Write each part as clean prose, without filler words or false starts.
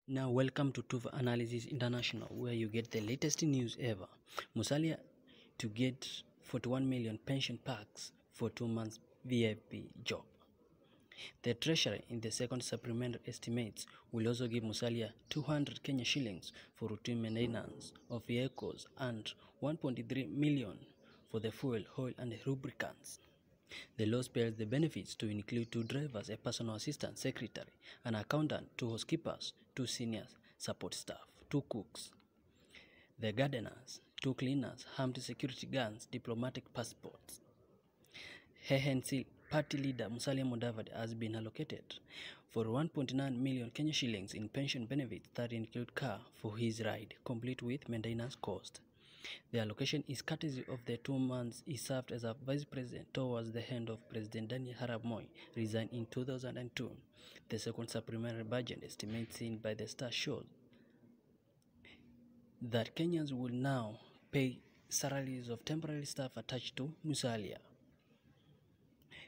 Now welcome to Tuva Analysis International, where you get the latest news ever. Musalia to get 41 million pension packs for 2 months VIP job. The treasury in the second supplementary estimates will also give Musalia 200 Kenya shillings for routine maintenance of vehicles and 1.3 million for the fuel, oil and lubricants. The law spells the benefits to include 2 drivers, a personal assistant, secretary, an accountant, 2 housekeepers, 2 senior support staff, 2 cooks, the gardeners, 2 cleaners, armed security guards, diplomatic passports. ANC party leader Musalia Mudavadi has been allocated for 1.9 million Kenya shillings in pension benefits that include car for his ride, complete with maintenance cost. The allocation is courtesy of the 2 months he served as a vice president towards the end of President Daniel Arap Moi resigned in 2002. The second supplementary budget estimate seen by the Star shows that Kenyans will now pay salaries of temporary staff attached to Musalia.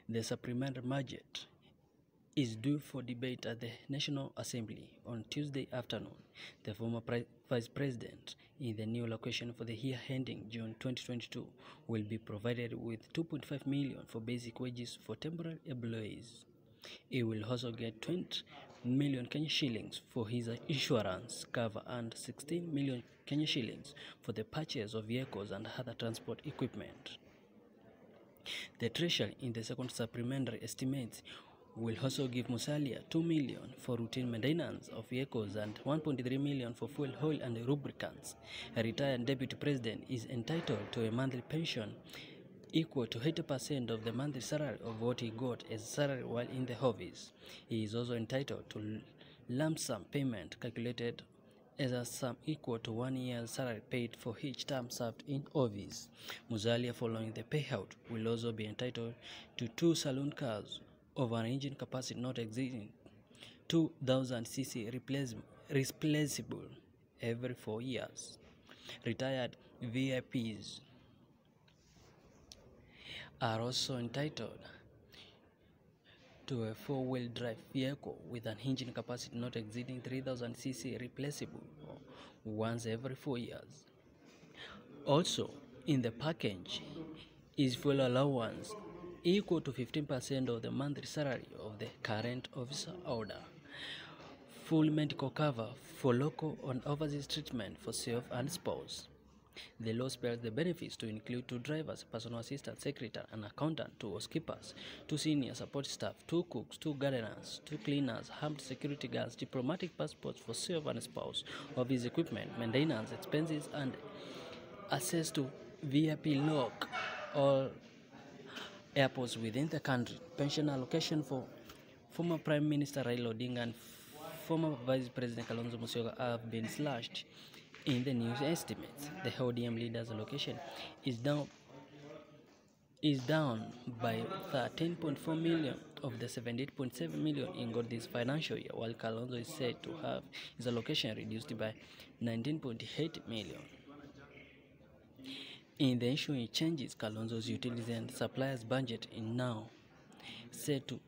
The supplementary budget is due for debate at the National Assembly on Tuesday afternoon. The former vice president in the new location for the year ending June 2022 will be provided with 2.5 million for basic wages for temporary employees. He will also get 20 million Kenya shillings for his insurance cover and 16 million Kenya shillings for the purchase of vehicles and other transport equipment. The treasury in the second supplementary estimates will also give Musalia 2 million for routine maintenance of vehicles and 1.3 million for fuel, oil and lubricants. A retired deputy president is entitled to a monthly pension equal to 80% of the monthly salary of what he got as salary while in the office. He is also entitled to lump sum payment calculated as a sum equal to 1 year's salary paid for each term served in office. Musalia, following the payout, will also be entitled to 2 saloon cars of an engine capacity not exceeding 2,000 cc replaceable every 4 years. Retired VIPs are also entitled to a 4-wheel drive vehicle with an engine capacity not exceeding 3,000 cc replaceable once every 4 years. Also in the package is fuel allowance equal to 15% of the monthly salary of the current officer order, full medical cover for local and overseas treatment for self and spouse. The law spells the benefits to include 2 drivers, personal assistant, secretary, an accountant, 2 housekeepers, 2 senior support staff, 2 cooks, 2 gardeners, 2 cleaners, armed security guards, diplomatic passports for self and spouse, office equipment, maintenance expenses, and access to VIP lock or airports within the country. Pension allocation for former Prime Minister Raila Odinga and former Vice President Kalonzo Musyoka have been slashed in the news estimates. The ODM leader's allocation is down by 13.4 million of the 78.7 million he got this financial year, while Kalonzo is said to have his allocation reduced by 19.8 million. In the ensuing changes, Kalonzo's utilities and suppliers budget is now set to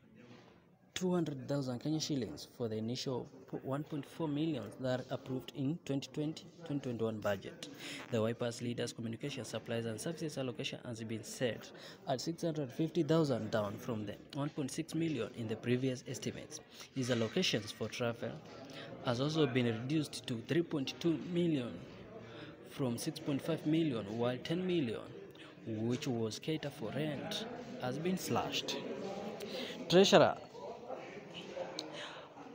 200,000 Kenya shillings for the initial 1.4 million that are approved in 2020-2021 budget. The Wipers leaders communication supplies and services allocation has been set at 650,000, down from the 1.6 million in the previous estimates. His allocations for travel has also been reduced to 3.2 million from 6.5 million, while 10 million, which was catered for rent, has been slashed. Treasurer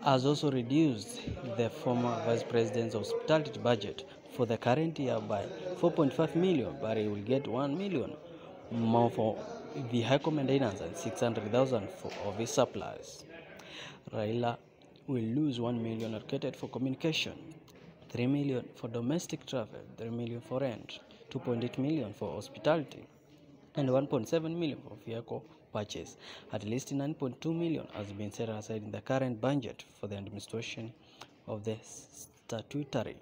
has also reduced the former vice president's hospitality budget for the current year by 4.5 million, but he will get 1 million more for vehicle maintenance and 600,000 for office supplies. Raila will lose 1 million allocated for communication, 3 million for domestic travel, 3 million for rent, 2.8 million for hospitality, and 1.7 million for vehicle purchase. At least 9.2 million has been set aside in the current budget for the administration of the statutory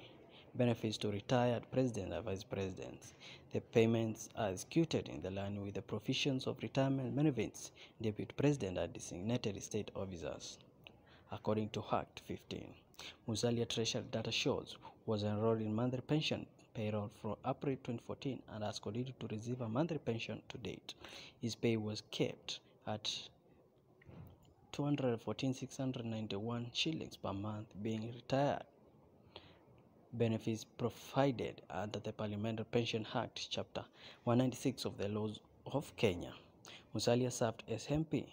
benefits to retired president and vice presidents. The payments are executed in the line with the provisions of retirement benefits, deputy president and designated state officers, according to Act 15. Musalia Treasury data shows was enrolled in monthly pension payroll from April 2014 and has continued to receive a monthly pension to date. His pay was kept at 214,691 shillings per month, being retired benefits provided under the Parliamentary Pension Act, Chapter 196 of the Laws of Kenya. Musalia served as MP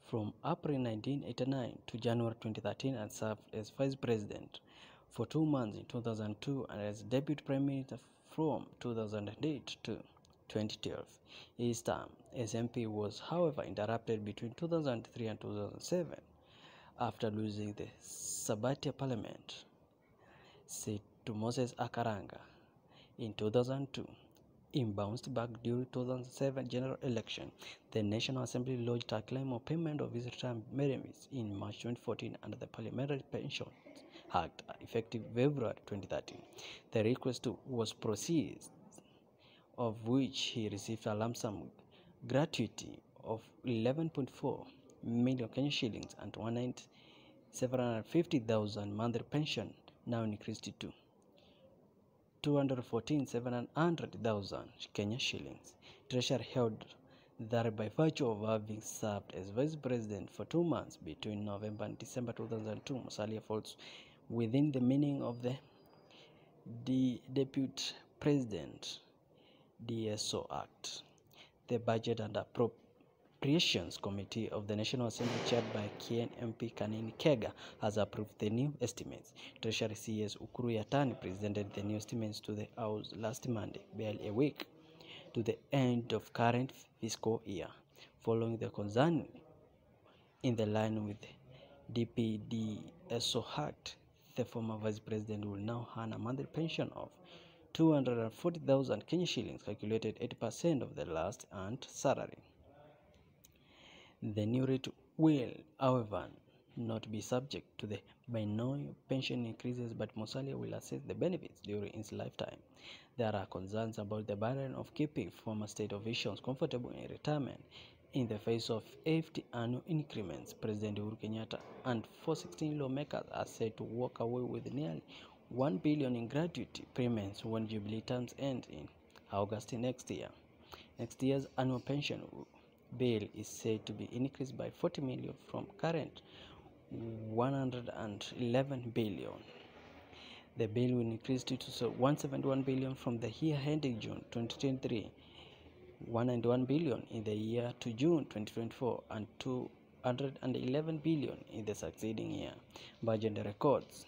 from April 1989 to January 2013 and served as Vice President for 2 months in 2002 and as Deputy Prime Minister from 2008 to 2012. His term as MP was, however, interrupted between 2003 and 2007 after losing the Sabatia Parliament seat to Moses Akaranga in 2002. He bounced back during 2007 general election. The National Assembly lodged a claim of payment of his retirement benefits in March 2014 under the Parliamentary Pension Act, effective February 2013. The request was proceeds, of which he received a lump sum gratuity of 11.4 million Kenyan shillings and 1,750,000 monthly pension, now increased to 214,700,000 Kenya shillings. Treasury held that by virtue of having served as Vice President for 2 months between November and December 2002, Musalia falls within the meaning of the Deputy President DSO Act. The Budget and Appropriations Committee of the National Assembly, chaired by Kien MP Kanini Kega, has approved the new estimates. Treasury CS Ukuru Yatani presented the new estimates to the House last Monday, barely a week to the end of current fiscal year. Following the concern in the line with DPDSO Act, the former Vice President will now earn a monthly pension of 240,000 Kenya shillings, calculated 80% of the last earned salary. The new rate will, however, not be subject to the biennial pension increases, but Musalia will assess the benefits during his lifetime. There are concerns about the burden of keeping former state officials comfortable in retirement in the face of hefty annual increments. President Uhuru Kenyatta and 416 lawmakers are set to walk away with nearly 1 billion in gratuity payments when Jubilee terms end in August next year. Next year's annual pension bill is said to be increased by 40 million from current 111 billion. The bill will increase to 171 billion from the year ending June 2023, 191 billion in the year to June 2024, and 211 billion in the succeeding year. Budget records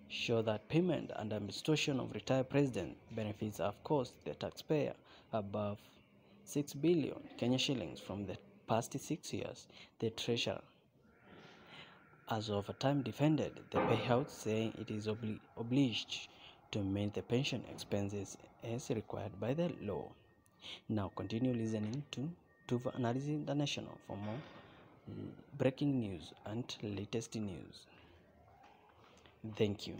show that payment and administration of retired president benefits have cost the taxpayer above 6 billion Kenya shillings from the past 6 years. The Treasurer has over time defended the payout, saying it is obliged to meet the pension expenses as required by the law. Now continue listening to Tuva Analysis International for more breaking news and latest news. Thank you.